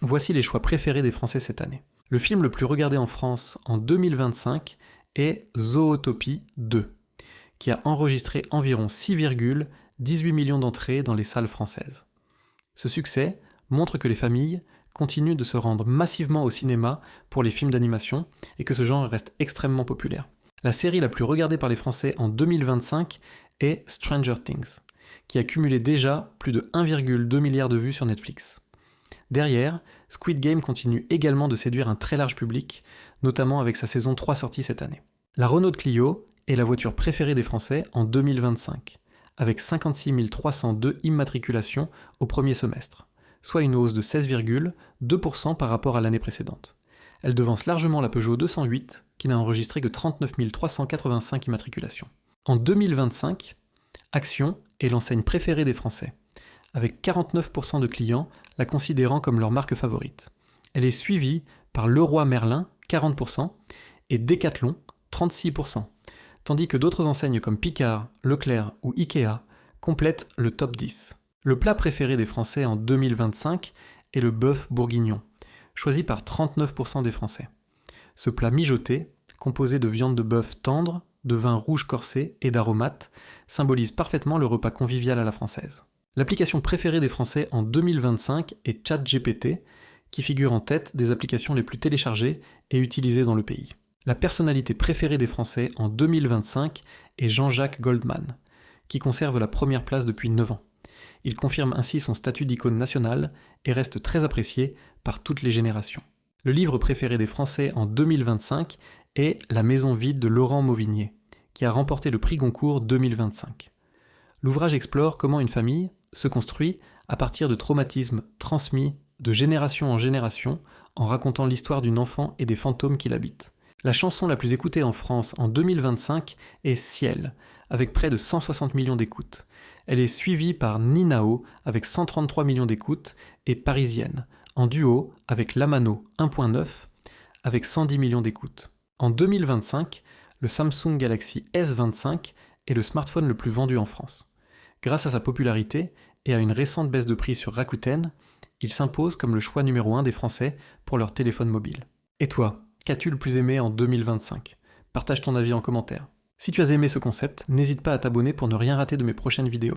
Voici les choix préférés des Français cette année. Le film le plus regardé en France en 2025 est Zootopie 2, qui a enregistré environ 6,18 millions d'entrées dans les salles françaises. Ce succès montre que les familles continuent de se rendre massivement au cinéma pour les films d'animation et que ce genre reste extrêmement populaire. La série la plus regardée par les Français en 2025 est Stranger Things, qui a cumulé déjà plus de 1,2 milliard de vues sur Netflix. Derrière, Squid Game continue également de séduire un très large public, notamment avec sa saison 3 sortie cette année. La Renault Clio est la voiture préférée des Français en 2025, avec 56 302 immatriculations au premier semestre, soit une hausse de 16,2% par rapport à l'année précédente. Elle devance largement la Peugeot 208, qui n'a enregistré que 39 385 immatriculations. En 2025, Action est l'enseigne préférée des Français, avec 49% de clients la considérant comme leur marque favorite. Elle est suivie par Leroy Merlin, 40%, et Decathlon, 36%, tandis que d'autres enseignes comme Picard, Leclerc ou Ikea complètent le top 10. Le plat préféré des Français en 2025 est le bœuf bourguignon, choisi par 39% des Français. Ce plat mijoté, composé de viande de bœuf tendre, de vin rouge corsé et d'aromates, symbolise parfaitement le repas convivial à la française. L'application préférée des Français en 2025 est ChatGPT, qui figure en tête des applications les plus téléchargées et utilisées dans le pays. La personnalité préférée des Français en 2025 est Jean-Jacques Goldman, qui conserve la première place depuis 9 ans. Il confirme ainsi son statut d'icône nationale et reste très apprécié par toutes les générations. Le livre préféré des Français en 2025 est La maison vide de Laurent Mauvigné, qui a remporté le prix Goncourt 2025. L'ouvrage explore comment une famille se construit à partir de traumatismes transmis de génération en génération en racontant l'histoire d'une enfant et des fantômes qui l'habitent. La chanson la plus écoutée en France en 2025 est Ciel, avec près de 160 millions d'écoutes. Elle est suivie par Ninao avec 133 millions d'écoutes et Parisienne, en duo avec Lamano 1.9 avec 110 millions d'écoutes. En 2025, le Samsung Galaxy S25 est le smartphone le plus vendu en France. Grâce à sa popularité et à une récente baisse de prix sur Rakuten, il s'impose comme le choix numéro 1 des Français pour leur téléphone mobile. Et toi, qu'as-tu le plus aimé en 2025 ? Partage ton avis en commentaire. Si tu as aimé ce concept, n'hésite pas à t'abonner pour ne rien rater de mes prochaines vidéos.